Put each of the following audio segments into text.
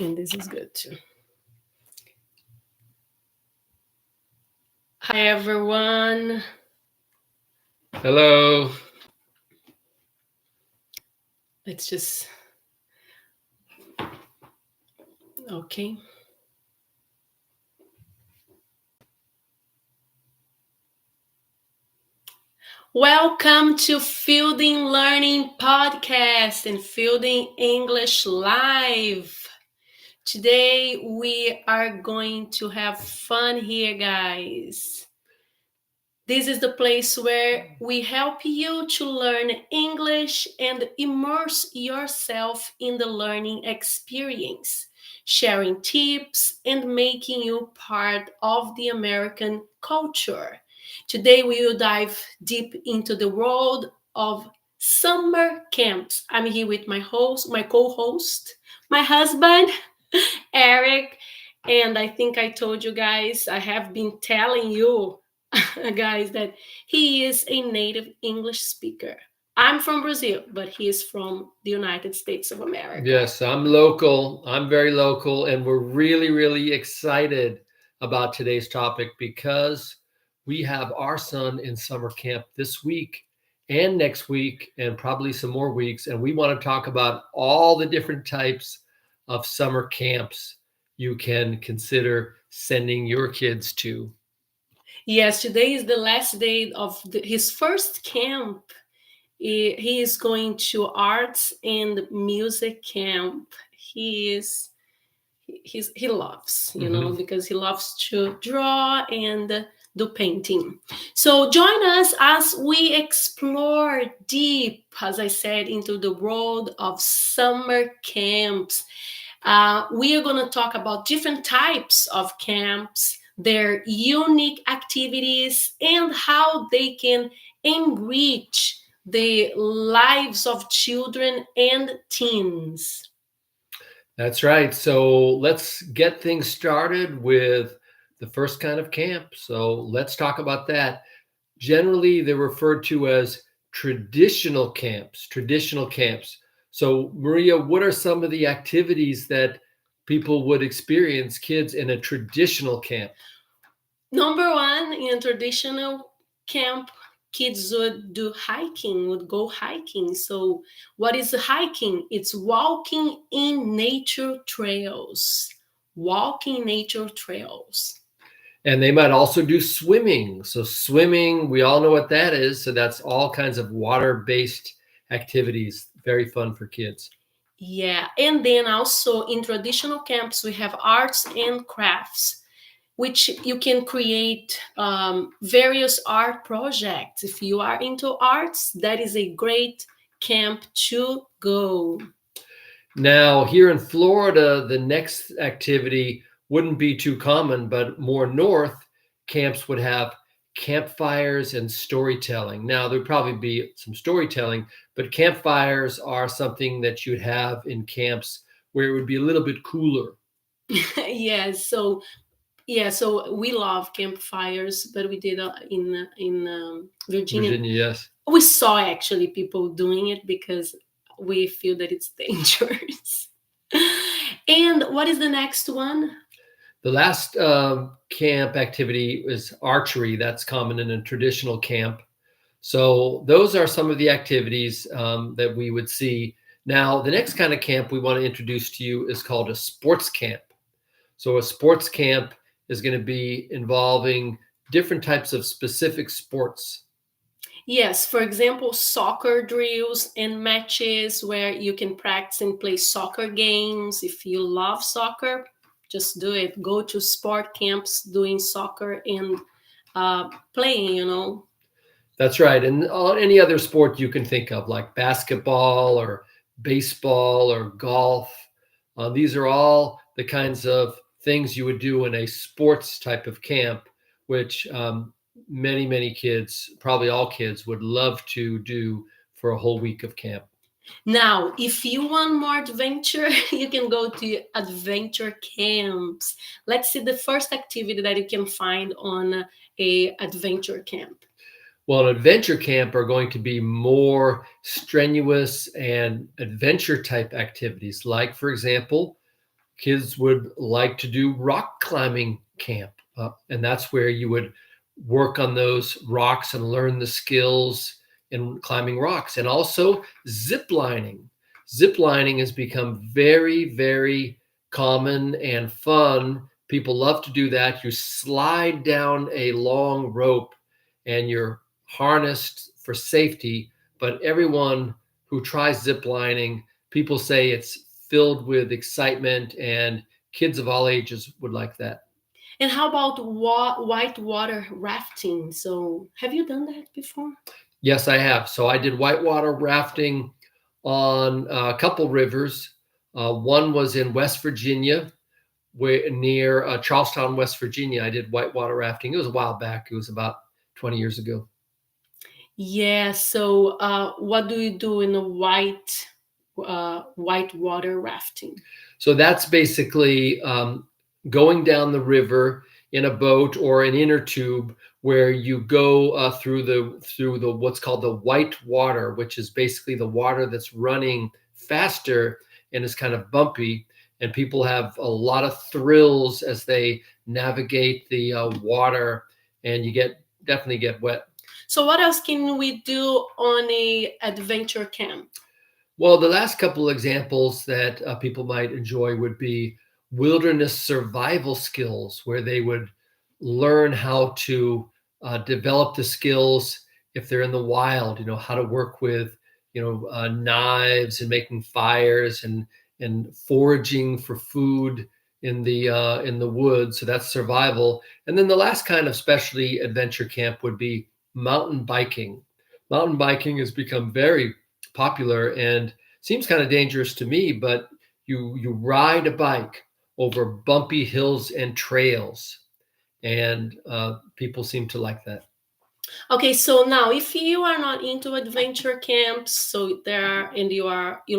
And this is good too. Hi, everyone. Hello. Let's just, okay. Welcome to Fielding Learning Podcast and Fielding English Live. Today we are going to have fun here, guys. This is the place where we help you to learn English and immerse yourself in the learning experience, sharing tips and making you part of the American culture. Today we will dive deep into the world of summer camps. I'm here with my co-host, my husband, Eric, and I think I told you guys, I have been telling you guys, that he is a native English speaker. I'm from Brazil, but he is from the United States of America. Yes, I'm local. I'm very local, and we're really, really excited about today's topic because we have our son in summer camp this week and next week, and probably some more weeks. And we want to talk about all the different types of summer camps you can consider sending your kids to. Yes, today is the last day of his first camp. He is going to arts and music camp. He loves, because he loves to draw and do painting. So join us as we explore deep, as I said, into the world of summer camps. We are going to talk about different types of camps, their unique activities, and how they can enrich the lives of children and teens. That's right. So let's get things started with the first kind of camp. So let's talk about that. Generally, they're referred to as traditional camps. Traditional camps. So, Maria, what are some of the activities that people would experience, kids, in a traditional camp? Number one, in a traditional camp, kids would go hiking. So, what is hiking? It's walking in nature trails. Walking nature trails. And they might also do swimming. So, swimming, we all know what that is. So, that's all kinds of water based activities. Very fun for kids. Yeah, and then also in traditional camps, we have arts and crafts, which you can create various art projects. If you are into arts, that is a great camp to go. Now, here in Florida, the next activity wouldn't be too common, but more north, camps would have campfires and storytelling. Now, there'd probably be some storytelling, but campfires are something that you'd have in camps where it would be a little bit cooler. Yes, so yeah, so we love campfires, but we did in Virginia. Virginia, yes. We saw actually people doing it because we feel that it's dangerous. And what is the next one? The last camp activity is archery. That's common in a traditional camp. So those are some of the activities that we would see. Now, the next kind of camp we want to introduce to you is called a sports camp. So a sports camp is going to be involving different types of specific sports. Yes, for example, soccer drills and matches where you can practice and play soccer games. If you love soccer, just do it. Go to sport camps doing soccer and playing. That's right. And any other sport you can think of, like basketball or baseball or golf. These are all the kinds of things you would do in a sports type of camp, which many, many kids, probably all kids, would love to do for a whole week of camp. Now, if you want more adventure, you can go to adventure camps. Let's see the first activity that you can find on a adventure camp. Well, an adventure camp are going to be more strenuous and adventure type activities, like, for example, Kids would like to do rock climbing camp, and that's where you would work on those rocks and learn the skills in climbing rocks, and also zip lining. Zip lining has become very, very common and fun. People love to do that. You slide down a long rope and you're harnessed for safety, but everyone who tries zip lining, people say it's filled with excitement, and kids of all ages would like that. And how about whitewater rafting? So, have you done that before? Yes, I have. So I did whitewater rafting on a couple rivers. One was in West Virginia, where near Charlestown, West Virginia. I did whitewater rafting. It was a while back. It was about 20 years ago. Yeah. So, what do you do in the whitewater rafting? So that's basically going down the river in a boat or an inner tube, where you go through the what's called the white water, which is basically the water that's running faster and is kind of bumpy. And people have a lot of thrills as they navigate the water, and you definitely get wet. So, what else can we do on a adventure camp? Well, the last couple examples that people might enjoy would be wilderness survival skills, where they would learn how to develop the skills if they're in the wild. How to work with knives and making fires, and foraging for food in the woods. So that's survival. And then the last kind of specialty adventure camp would be mountain biking. Mountain biking has become very popular and seems kind of dangerous to me, but you ride a bike over bumpy hills and trails, and people seem to like that. Okay, so now if you are not into adventure camps, so there are, and you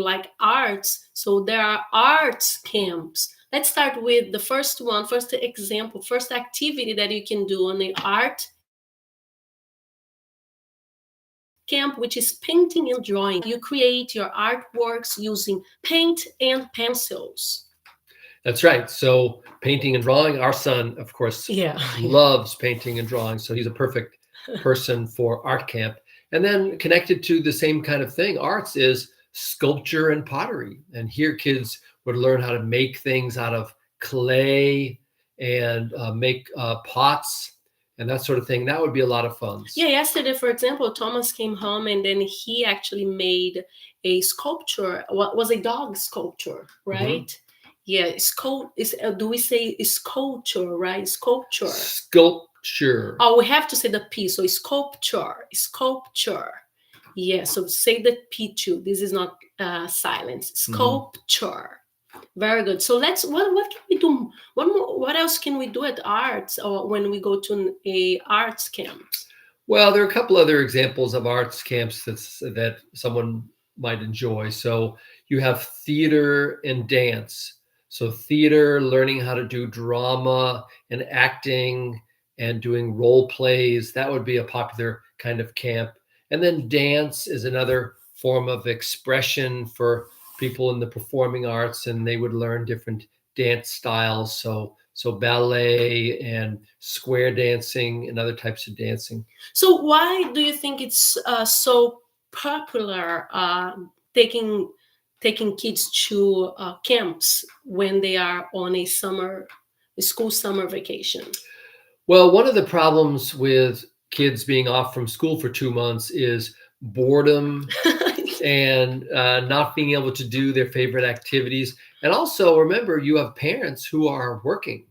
like arts, so there are arts camps. Let's start with the first one, first example, first activity that you can do on the art camp, which is painting and drawing. You create your artworks using paint and pencils. That's right. So painting and drawing, our son, of course, Yeah. loves painting and drawing. So he's a perfect person for art camp. And then connected to the same kind of thing, arts is sculpture and pottery. And here kids would learn how to make things out of clay and make pots and that sort of thing. That would be a lot of fun. Yeah, yesterday, for example, Thomas came home and then he actually made a sculpture. What was a dog sculpture, right? Mm-hmm. Yeah, do we say sculpture, right? Sculpture. Sculpture. Oh, we have to say the P. So sculpture. Yeah, so say the P too. This is not silence. Sculpture. Mm-hmm. Very good. So what can we do? What else can we do at arts or when we go to a arts camp? Well, there are a couple other examples of arts camps that someone might enjoy. So you have theater and dance. So theater, learning how to do drama and acting and doing role plays, that would be a popular kind of camp. And then dance is another form of expression for people in the performing arts, and they would learn different dance styles. So ballet and square dancing and other types of dancing. So why do you think it's so popular taking kids to camps when they are on a school summer vacation? Well, one of the problems with kids being off from school for 2 months is boredom and not being able to do their favorite activities. And also, remember, you have parents who are working.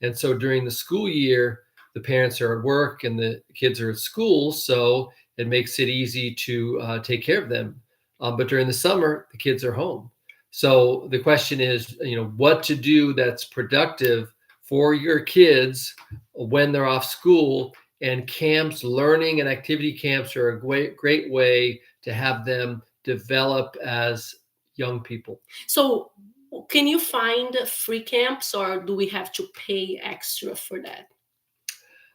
And so during the school year, the parents are at work and the kids are at school. So it makes it easy to take care of them. But during the summer, the kids are home. So the question is, what to do that's productive for your kids when they're off school. And camps, learning and activity camps are a great way to have them develop as young people. So can you find free camps or do we have to pay extra for that?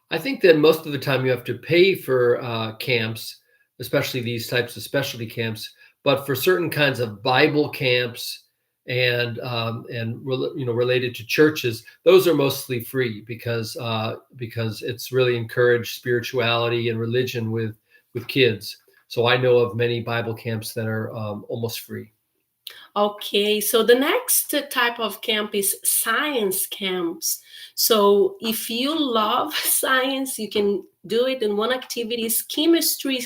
I think that most of the time you have to pay for camps, especially these types of specialty camps. But for certain kinds of Bible camps and related to churches. Those are mostly free because it's really encouraged spirituality and religion with kids. So I know of many Bible camps that are almost free. Okay, so the next type of camp is science camps. So if you love science, you can do it. And one activity is chemistry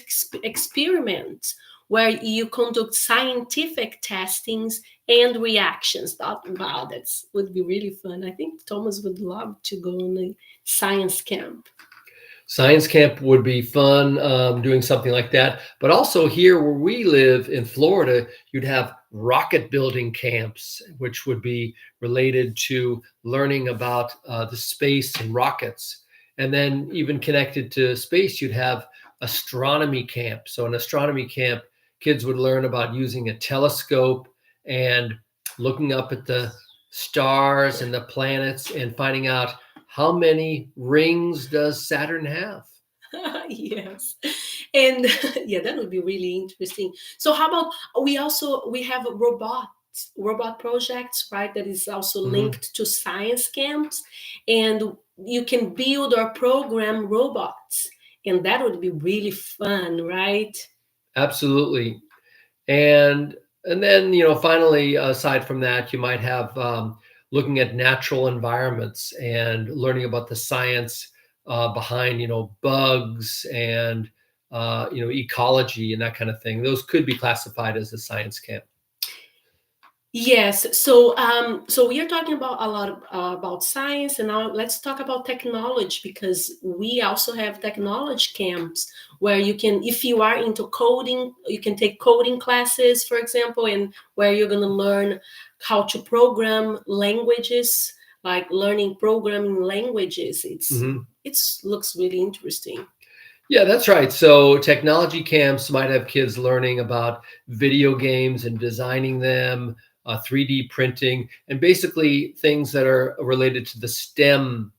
experiments, where you conduct scientific testings and reactions. Wow, that's would be really fun. I think Thomas would love to go on a science camp. Science camp would be fun, doing something like that. But also here where we live in Florida, you'd have rocket building camps, which would be related to learning about the space and rockets. And then even connected to space, you'd have astronomy camp. So in astronomy camp, kids would learn about using a telescope and looking up at the stars and the planets and finding out how many rings does Saturn have? Yes, and yeah, that would be really interesting. So how about we have robot projects, right, that is also Mhm. linked to science camps, and you can build or program robots, and that would be really fun, right? Absolutely. And and then finally, aside from that, you might have looking at natural environments and learning about the science behind bugs and ecology and that kind of thing. Those could be classified as a science camp. Yes, so we are talking about a lot about science, and now let's talk about technology, because we also have technology camps where you can, if you are into coding, you can take coding classes, for example, and where you're going to learn how to program languages, like learning programming languages. Mhm. It's looks really interesting. Yeah, that's right. So technology camps might have kids learning about video games and designing them, 3D printing, and basically things that are related to the STEM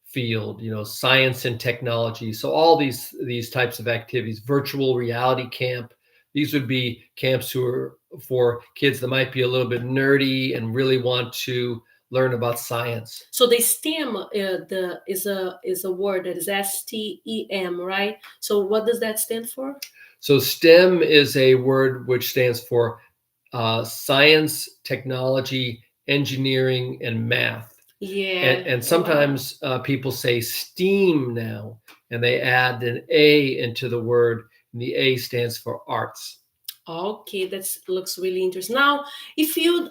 field, science and technology. So all these types of activities, virtual reality camp, these would be camps who are for kids that might be a little bit nerdy and really want to learn about science. So the STEM the is a word that is STEM, right? So what does that stand for? So STEM is a word which stands for science, technology, engineering, and math. And, Yeah. and Wow. sometimes people say STEAM now, and they add an A into the word, and the A stands for arts. Okay, that looks really interesting. Now, if you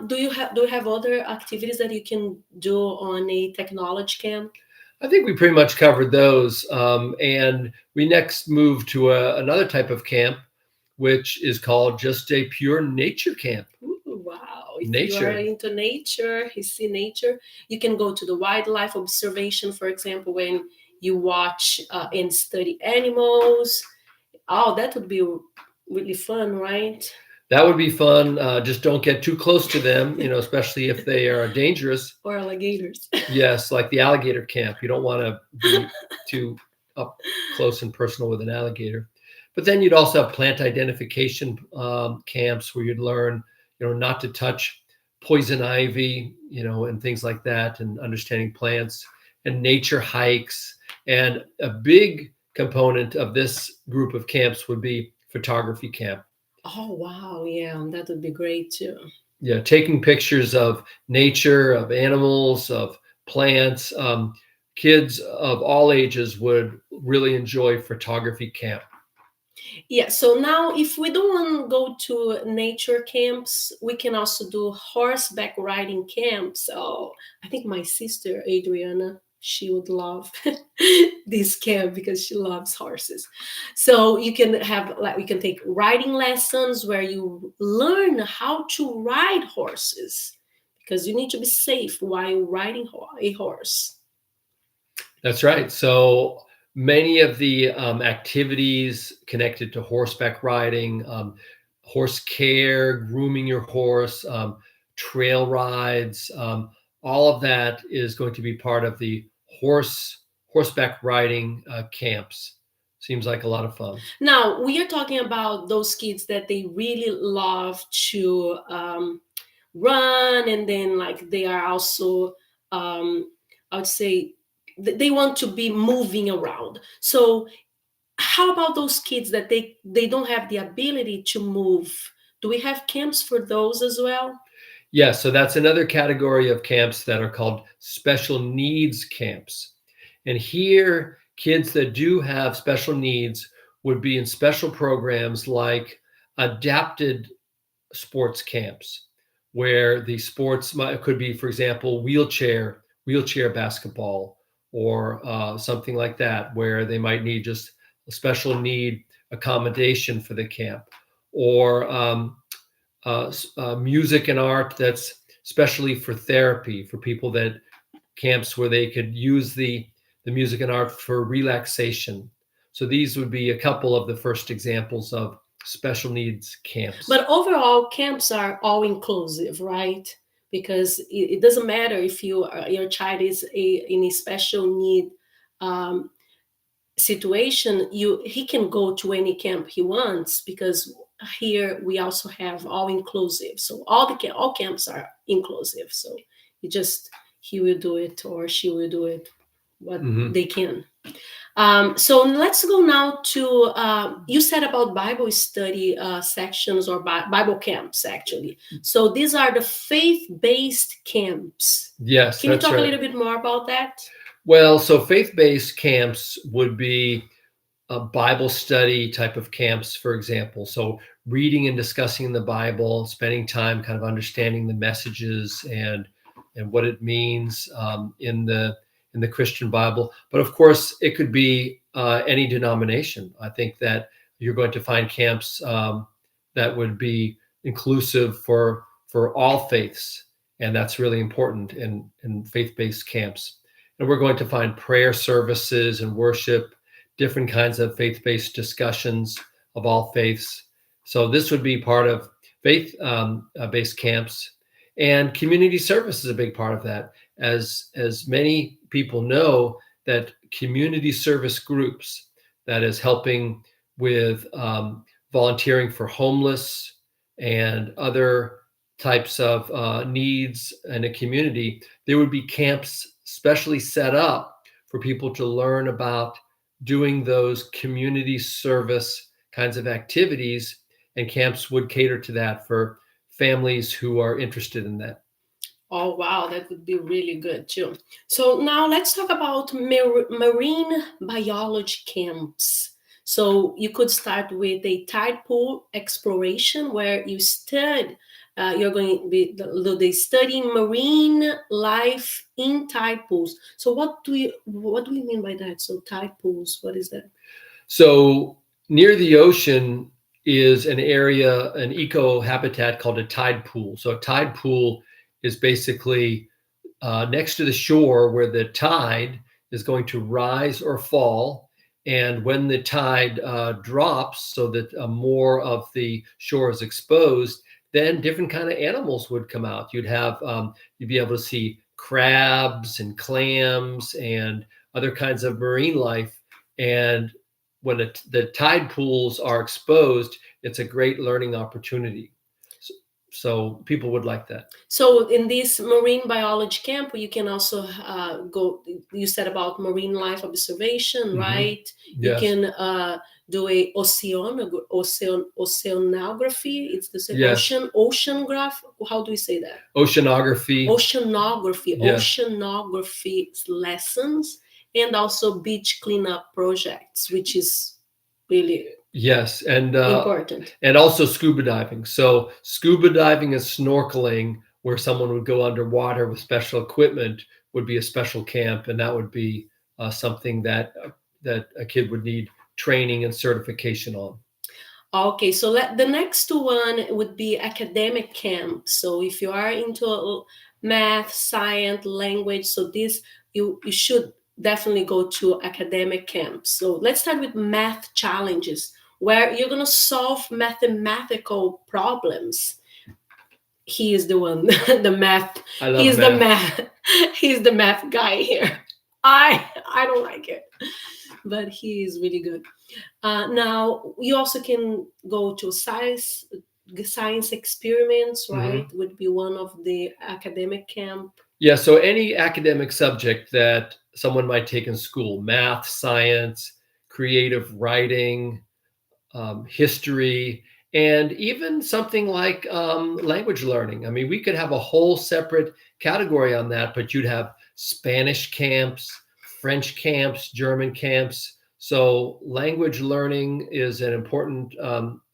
do you have other activities that you can do on a technology camp? I think we pretty much covered those. And we next move to another type of camp, which is called just a pure nature camp. Ooh, wow. If you are Nature. into nature, you see nature, you can go to the wildlife observation, for example, when you watch and study animals. Oh, that would be really fun, right? That would be fun. Just don't get too close to them, especially if they are dangerous. Or alligators. Yes, like the alligator camp. You don't want to be too up close and personal with an alligator. But then you'd also have plant identification camps where you'd learn, not to touch poison ivy, and things like that, and understanding plants and nature hikes. And a big component of this group of camps would be photography camp. Oh, wow. Yeah, that would be great too. Yeah, taking pictures of nature, of animals, of plants. Kids of all ages would really enjoy photography camp. Yeah, so now if we don't want to go to nature camps, we can also do horseback riding camps. So I think my sister Adriana, she would love this camp because she loves horses. So you can have like we can take riding lessons where you learn how to ride horses, because you need to be safe while riding a horse. That's right. So many of the activities connected to horseback riding, horse care, grooming your horse, trail rides, all of that is going to be part of the horseback riding camps. Seems like a lot of fun. Now we are talking about those kids that they really love to run, and then like they are also, I would say, they want to be moving around. So how about those kids that they don't have the ability to move? Do we have camps for those as well? Yeah, so that's another category of camps that are called special needs camps. And here, kids that do have special needs would be in special programs like adapted sports camps, where the sports could be, for example, wheelchair basketball, or something like that, where they might need just a special need accommodation for the camp, or music and art that's especially for therapy, for people that camps where they could use the music and art for relaxation. So these would be a couple of the first examples of special needs camps. But overall, camps are all inclusive, right? Because it doesn't matter if your child is in a special need um, situation. He can go to any camp he wants, because here we also have all inclusive. So all camps are inclusive. So you just he will do it or she will do it what Mhm. they can. So let's go now to you said about Bible study sections or Bible camps, actually. So these are the faith-based camps. Yes, Can you that's talk a right. little bit more about that? Well, so faith-based camps would be a Bible study type of camps, for example. So reading and discussing the Bible, spending time kind of understanding the messages and what it means in the Christian Bible. But of course, it could be any denomination. I think that you're going to find camps that would be inclusive for all faiths, and that's really important in faith-based camps. And we're going to find prayer services and worship, different kinds of faith-based discussions of all faiths. So this would be part of faith-based camps, and community service is a big part of that. As many people know, that community service groups, that is helping with volunteering for homeless and other types of needs in a community, there would be camps specially set up for people to learn about doing those community service kinds of activities, and camps would cater to that for families who are interested in that. Oh, wow, that would be really good too. So now let's talk about marine biology camps. So you could start with a tide pool exploration where you study. You're going to be they study marine life in tide pools. So what do we mean by that? So tide pools, what is that? So near the ocean is an area, an eco habitat called a tide pool. So a tide pool is basically next to the shore where the tide is going to rise or fall. And when the tide drops, so that more of the shore is exposed, then different kind of animals would come out. You'd be able to see crabs and clams and other kinds of marine life. And when the tide pools are exposed, it's a great learning opportunity. So, so people would like that. So in this marine biology camp, you can also go. You said about marine life observation, Mhm. right? You Yes. can do a oceanography. It's the same Yes. oceanograph. How do we say that? Oceanography. Yes. Oceanography lessons, and also beach cleanup projects, which is really Yes. important. And also scuba diving. So scuba diving and snorkeling, where someone would go underwater with special equipment, would be a special camp, and that would be something that a kid would need training and certification on. Okay, so the next one would be academic camp. So if you are into math, science, language, so this you should definitely go to academic camps. So let's start with math challenges, where you're gonna solve mathematical problems. He is the one, the math. I love He's the math. math. He's the math guy here. I don't like it, but he is really good. Now, you also can go to science, science experiments, right? Mhm. Would be one of the academic camp. Yeah, so any academic subject that someone might take in school, math, science, creative writing, history, and even something like language learning. I mean, we could have a whole separate category on that, but you'd have Spanish camps, French camps, German camps. So, language learning is an important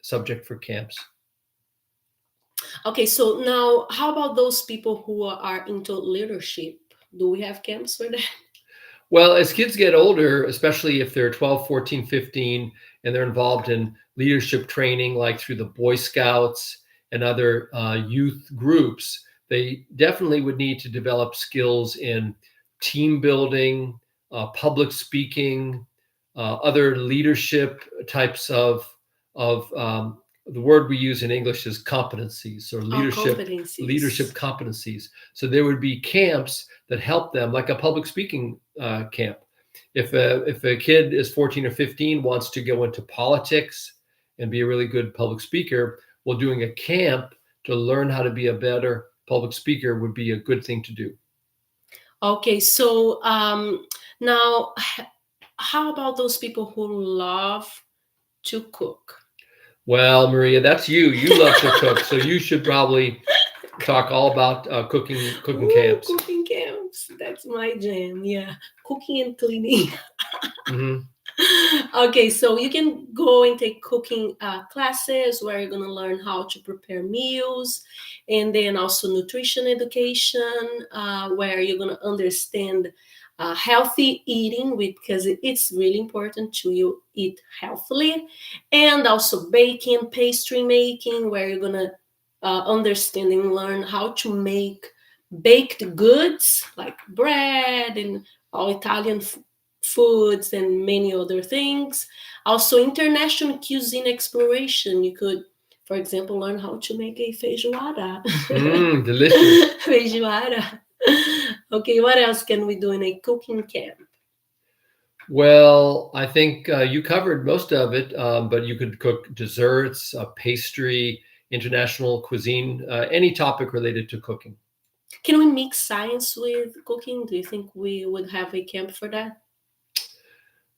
subject for camps. Okay, so now how about those people who are into leadership? Do we have camps for that? Well, as kids get older, especially if they're 12, 14, 15, and they're involved in leadership training, like through the Boy Scouts and other youth groups, they definitely would need to develop skills in team building, public speaking, other leadership types of the word we use in English is competencies or Or leadership competencies? competencies. So there would be camps that help them, like a public speaking camp. If a kid is 14 or 15 wants to go into politics and be a really good public speaker, well, doing a camp to learn how to be a better public speaker would be a good thing to do. Okay, so now how about those people who love to cook? Well, Maria, that's you. You love to cook, so you should probably talk all about cooking Ooh, camps. cooking camps. That's my jam. Yeah, cooking and cleaning. Hmm. Okay, so you can go and take cooking classes where you're going to learn how to prepare meals, and then also nutrition education, where you're going to understand healthy eating because it's really important to you eat healthily, and also baking, pastry making, where you're going to understand and learn how to make baked goods like bread and all Italian foods and many other things. Also, international cuisine exploration. You could, for example, learn how to make a feijoada. Delicious. Feijoada. Okay, what else can we do in a cooking camp? Well, I think you covered most of it, but you could cook desserts, pastry, international cuisine, any topic related to cooking. Can we mix science with cooking? Do you think we would have a camp for that?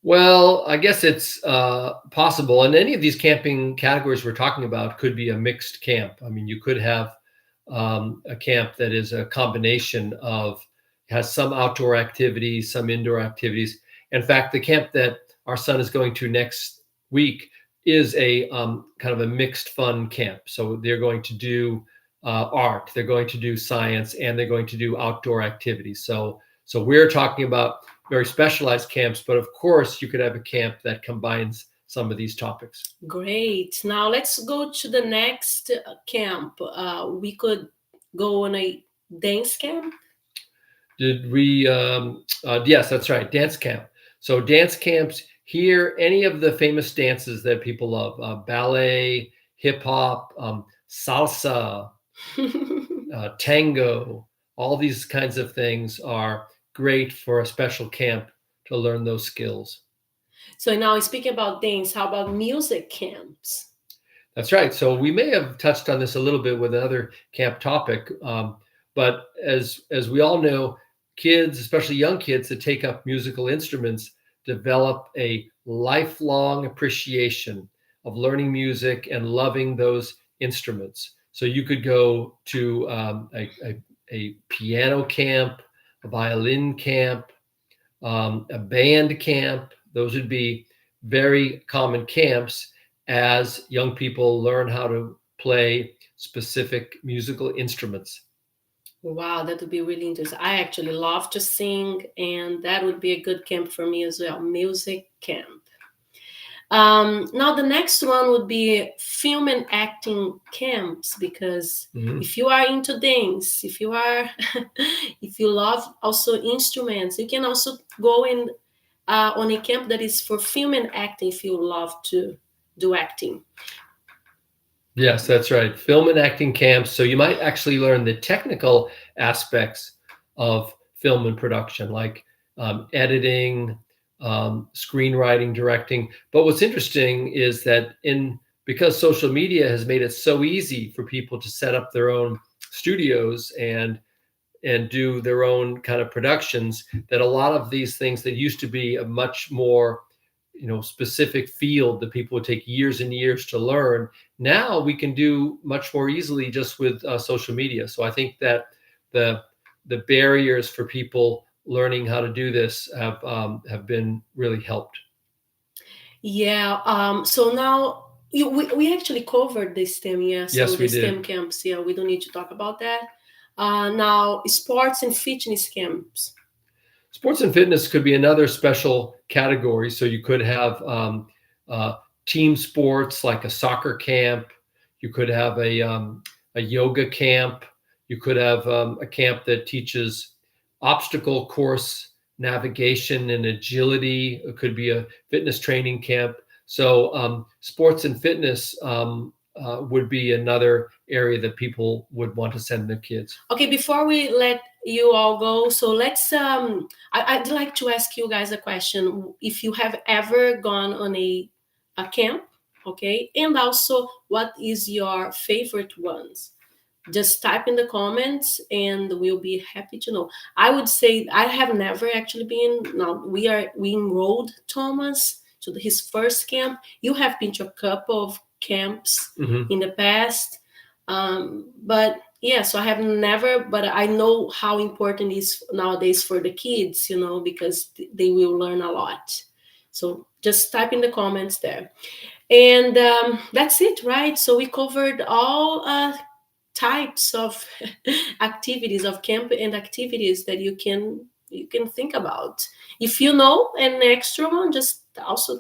Well, I guess it's possible. And any of these camping categories we're talking about could be a mixed camp. I mean, you could have a camp that is a combination of has some outdoor activities, some indoor activities. In fact, the camp that our son is going to next week is a kind of a mixed fun camp. So they're going to do art, they're going to do science, and they're going to do outdoor activities. So we're talking about very specialized camps, but of course you could have a camp that combines some of these topics. Great. Now let's go to the next camp. We could go on a dance camp. Did we? Yes, that's right. Dance camp. So dance camps here, any of the famous dances that people love, ballet, hip hop, salsa, tango, all these kinds of things are great for a special camp to learn those skills. So now speaking about dance, how about music camps? That's right. So we may have touched on this a little bit with another camp topic, but as we all know, kids, especially young kids that take up musical instruments, develop a lifelong appreciation of learning music and loving those instruments. So you could go to a piano camp, a violin camp, a band camp. Those would be very common camps as young people learn how to play specific musical instruments. Wow, that would be really interesting. I actually love to sing, and that would be a good camp for me as well. Music camp. Now the next one would be film and acting camps because Mhm. if you are into dance, if you are, if you love also instruments, you can also go in on a camp that is for film and acting if you love to do acting. Yes, that's right. Film and acting camps. So you might actually learn the technical aspects of film and production, like editing, screenwriting, directing. But what's interesting is that in because social media has made it so easy for people to set up their own studios and do their own kind of productions, that a lot of these things that used to be a much more specific field that people would take years and years to learn, now we can do much more easily just with social media. So I think that the the barriers for people learning how to do this have been really helped. Yeah. So now we actually covered the STEM. Yeah. So Yes, we the did. STEM camps. Yeah, we don't need to talk about that. Now sports and fitness camps. Sports and fitness could be another special category. So you could have uh, team sports like a soccer camp. You could have a yoga camp. You could have a camp that teaches obstacle course navigation and agility. It could be a fitness training camp. So sports and fitness would be another area that people would want to send their kids. Okay, before we let you all go, so let's I'd like to ask you guys a question. If you have ever gone on a camp, okay, and also what is your favorite ones? Just type in the comments and we'll be happy to know. I would say I have never actually been. Now we enrolled Thomas to his first camp. You have been to a couple of camps in the past, but yeah, so I have never, but I know how important it is nowadays for the kids, because they will learn a lot. So just type in the comments there. And that's it, right? So we covered all types of activities of camp and activities that you can think about. If you know an extra one, just also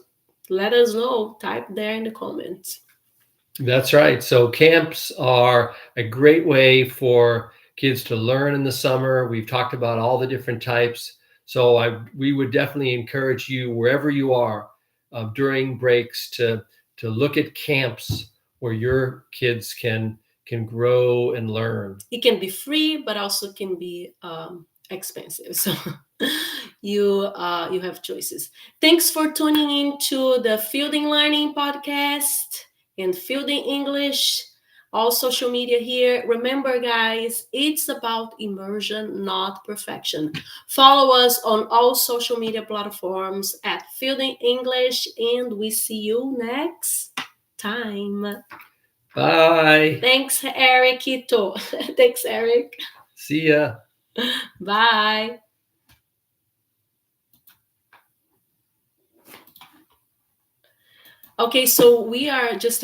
let us know. Type there in the comments. That's right. So camps are a great way for kids to learn in the summer. We've talked about all the different types. So we would definitely encourage you wherever you are during breaks to look at camps where your kids can grow and learn. It can be free, but also can be expensive. So you have choices. Thanks for tuning in to the Fielding Learning podcast and Fielding English. All social media here. Remember, guys, it's about immersion, not perfection. Follow us on all social media platforms at Fielding English, and we see you next time. Bye. Thanks, Ericito. Thanks, Eric. See ya. Bye. Okay, so we are just